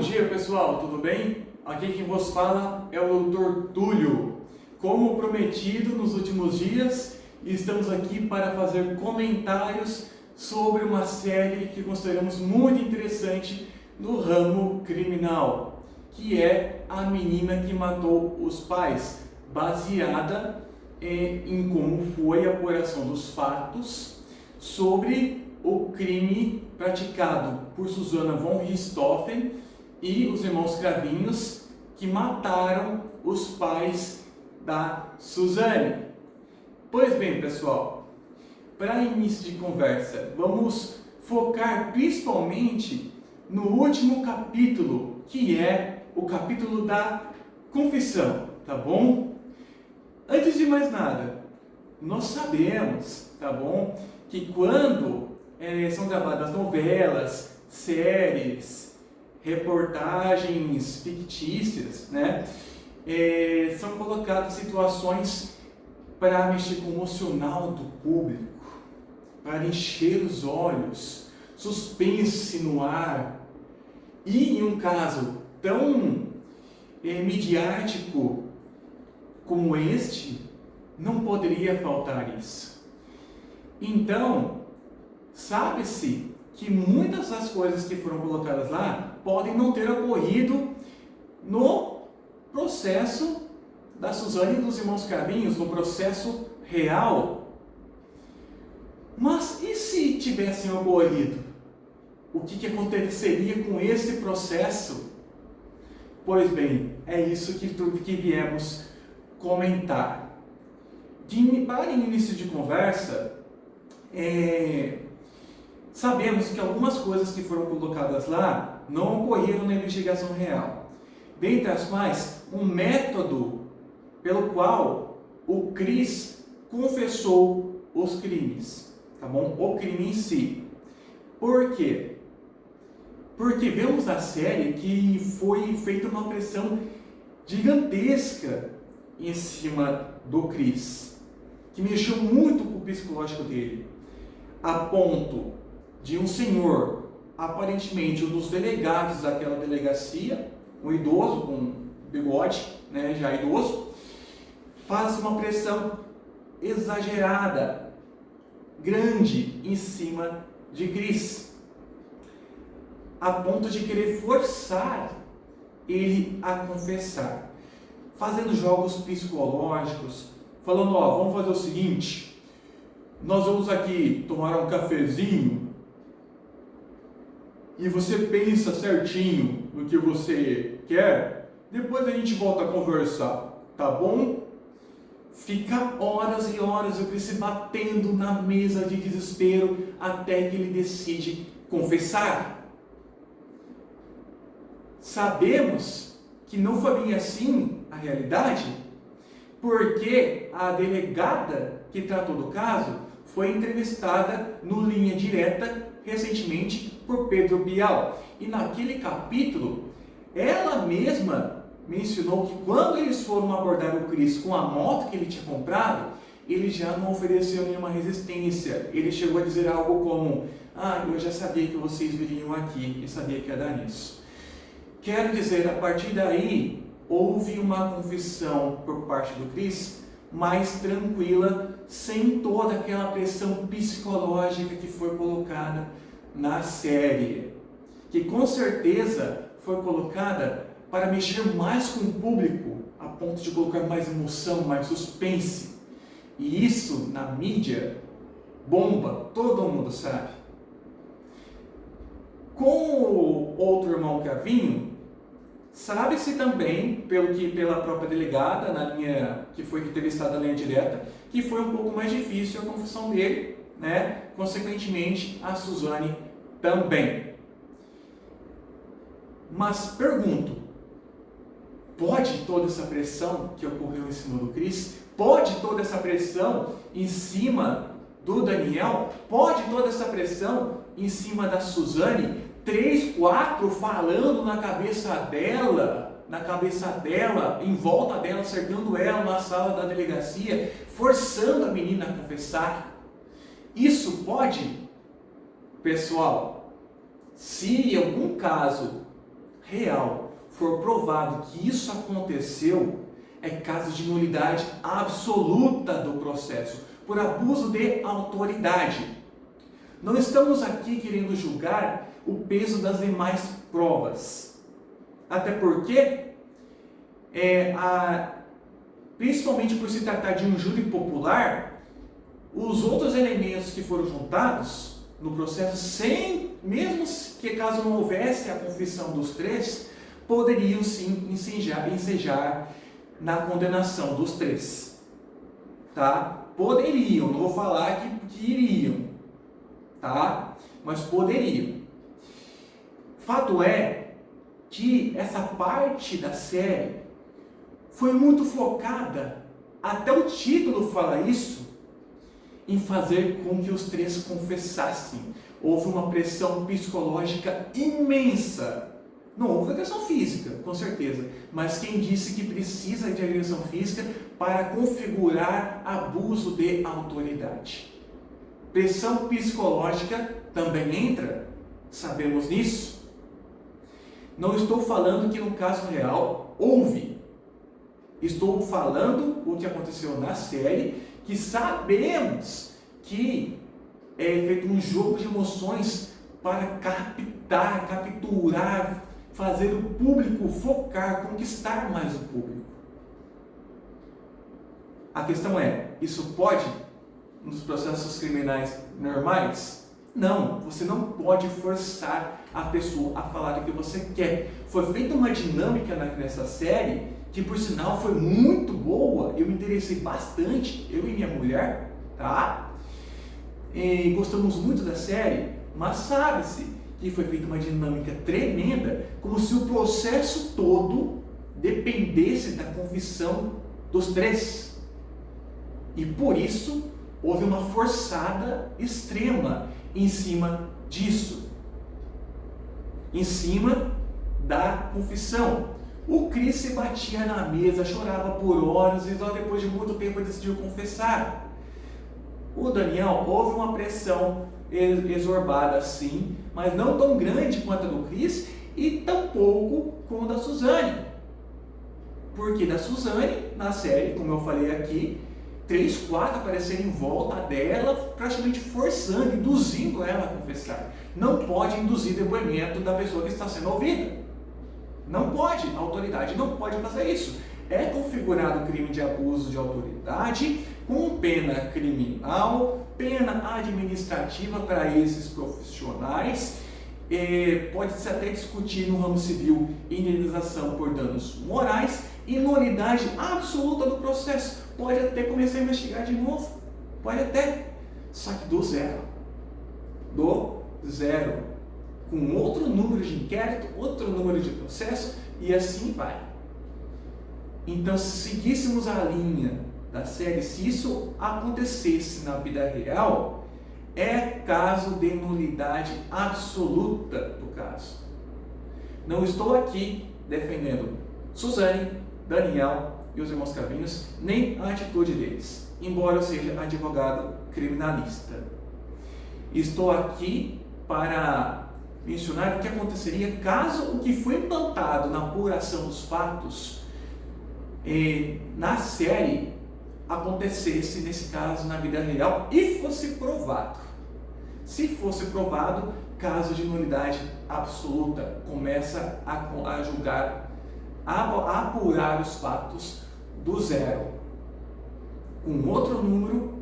dia, pessoal, tudo bem? Aqui quem vos fala é o Dr. Túlio. Como prometido nos últimos dias, estamos aqui para fazer comentários sobre uma série que consideramos muito interessante no ramo criminal, que é A Menina que Matou os Pais, baseada em como foi a apuração dos fatos sobre o crime praticado por Susana von Richthofen e os irmãos Cravinhos, que mataram os pais da Suzane. Pois bem, pessoal, para início de conversa, vamos focar principalmente no último capítulo, que é o capítulo da confissão, tá bom? Antes de mais nada, nós sabemos, tá bom, que quando são gravadas novelas, séries, reportagens fictícias, né? São colocadas situações para mexer com o emocional do público, para encher os olhos, suspense no ar. E em um caso tão midiático como este, não poderia faltar isso. Então, sabe-se que muitas das coisas que foram colocadas lá podem não ter ocorrido no processo da Suzane e dos irmãos Cravinhos, no processo real. Mas e se tivessem ocorrido? O que aconteceria com esse processo? Pois bem, é isso que viemos comentar. Para início de conversa, sabemos que algumas coisas que foram colocadas lá não ocorreram na investigação real. Dentre as quais, um método pelo qual o Cris confessou os crimes, tá bom? O crime em si. Por quê? Porque vemos na série que foi feita uma pressão gigantesca em cima do Cris, que mexeu muito com o psicológico dele, a ponto de um senhor, aparentemente um dos delegados daquela delegacia, um idoso com bigode, né, já idoso, faz uma pressão exagerada, grande, em cima de Cris, a ponto de querer forçar ele a confessar, fazendo jogos psicológicos, falando, vamos fazer o seguinte, nós vamos aqui tomar um cafezinho e você pensa certinho no que você quer, depois a gente volta a conversar, tá bom? Fica horas e horas o Cris se batendo na mesa de desespero até que ele decide confessar. Sabemos que não foi bem assim a realidade, porque a delegada que tratou do caso foi entrevistada no Linha Direta recentemente por Pedro Bial. E naquele capítulo, ela mesma mencionou que quando eles foram abordar o Cris com a moto que ele tinha comprado, ele já não ofereceu nenhuma resistência. Ele chegou a dizer algo como, eu já sabia que vocês viriam aqui e sabia que ia dar nisso. Quero dizer, a partir daí, houve uma confissão por parte do Cris mais tranquila, sem toda aquela pressão psicológica que foi colocada na série, que com certeza foi colocada para mexer mais com o público, a ponto de colocar mais emoção, mais suspense. E isso, na mídia, bomba, todo mundo sabe. Com o outro irmão Cravinho, sabe-se também, pela própria delegada, na linha que foi entrevistada na linha direta, que foi um pouco mais difícil a confissão dele, né? Consequentemente, a Suzane também. Mas pergunto, pode toda essa pressão que ocorreu em cima do Cris? Pode toda essa pressão em cima do Daniel? Pode toda essa pressão em cima da Suzane? 3, 4 falando na cabeça dela, em volta dela, cercando ela na sala da delegacia, forçando a menina a confessar. Isso pode? Pessoal, se em algum caso real for provado que isso aconteceu, é caso de nulidade absoluta do processo, por abuso de autoridade. Não estamos aqui querendo julgar o peso das demais provas, até porque, principalmente por se tratar de um júri popular, os outros elementos que foram juntados no processo, mesmo que caso não houvesse a confissão dos três, poderiam sim ensejar na condenação dos três, tá? Poderiam, não vou falar que iriam, tá? Mas poderiam. Fato é que essa parte da série foi muito focada, até o título fala isso, em fazer com que os três confessassem. Houve uma pressão psicológica imensa. Não houve agressão física, com certeza, mas quem disse que precisa de agressão física para configurar abuso de autoridade? Pressão psicológica também entra, sabemos nisso. Não estou falando que no caso real houve. Estou falando o que aconteceu na série, que sabemos que é feito um jogo de emoções para capturar, fazer o público focar, conquistar mais o público. A questão é, isso pode nos processos criminais normais? Não, você não pode forçar a pessoa a falar o que você quer. Foi feita uma dinâmica nessa série, que por sinal foi muito boa, eu me interessei bastante, eu e minha mulher, tá? E gostamos muito da série, mas sabe-se que foi feita uma dinâmica tremenda, como se o processo todo dependesse da confissão dos três. E por isso, houve uma forçada extrema em cima disso, em cima da confissão. O Chris se batia na mesa, chorava por horas e só depois de muito tempo decidiu confessar. O Daniel, houve uma pressão exorbada sim, mas não tão grande quanto a do Chris e tampouco como a da Suzane. Porque da Suzane, na série, como eu falei aqui, 3, 4 apareceram em volta dela, praticamente forçando, induzindo ela a confessar. Não pode induzir depoimento da pessoa que está sendo ouvida. Não pode, a autoridade não pode fazer isso. É configurado crime de abuso de autoridade com pena criminal, pena administrativa para esses profissionais. Pode-se até discutir no ramo civil indenização por danos morais e nulidade absoluta do processo. Pode até começar a investigar de novo, pode até, só que do zero, com outro número de inquérito, outro número de processo e assim vai. Então, se seguíssemos a linha da série, se isso acontecesse na vida real, é caso de nulidade absoluta do caso. Não estou aqui defendendo Suzane, Daniel e os irmãos Calvinos, nem a atitude deles, embora eu seja advogado criminalista. Estou aqui para mencionar o que aconteceria caso o que foi implantado na apuração dos fatos na série acontecesse, nesse caso, na vida real e fosse provado. Se fosse provado, caso de nulidade absoluta, começa a julgar, a apurar os fatos do zero, com outro número,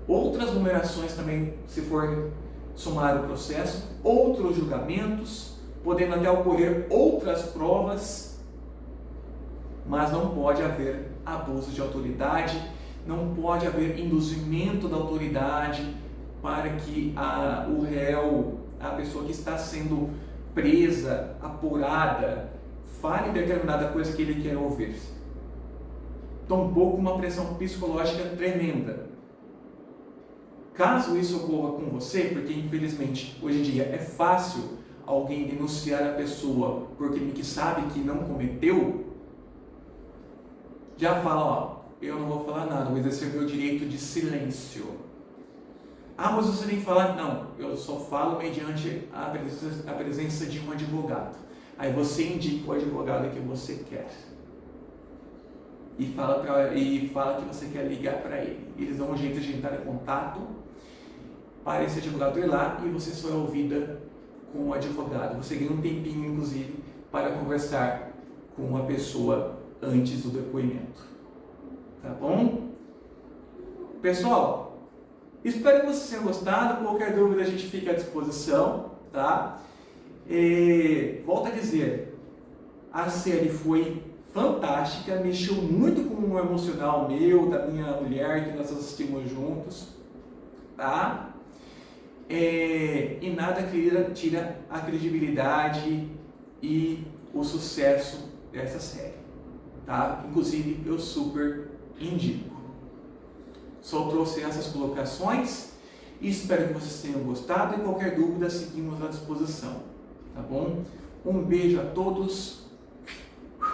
outras numerações também, se for somar o processo, outros julgamentos, podendo até ocorrer outras provas, mas não pode haver abuso de autoridade, não pode haver induzimento da autoridade para que o réu, a pessoa que está sendo presa, apurada, fale determinada coisa que ele quer ouvir. Tampouco uma pressão psicológica tremenda. Caso isso ocorra com você, porque infelizmente hoje em dia é fácil alguém denunciar a pessoa por crime que sabe que não cometeu, já fala, ó, eu não vou falar nada, vou exercer meu direito de silêncio. Ah, mas você tem que falar? Não, eu só falo mediante a presença de um advogado. Aí você indica o advogado que você quer. E fala que você quer ligar para ele. Eles dão um jeito de entrar em contato para esse advogado ir lá e você só é ouvida com o advogado. Você ganha um tempinho, inclusive, para conversar com a pessoa antes do depoimento. Tá bom? Pessoal, espero que vocês tenham gostado. Qualquer dúvida a gente fica à disposição, tá? Volto a dizer, a série foi fantástica, mexeu muito com o emocional meu, da minha mulher, que nós assistimos juntos, tá? E nada tira a credibilidade e o sucesso dessa série, tá? Inclusive, eu super indico. Só trouxe essas colocações e espero que vocês tenham gostado. E qualquer dúvida, seguimos à disposição, tá bom? Um beijo a todos.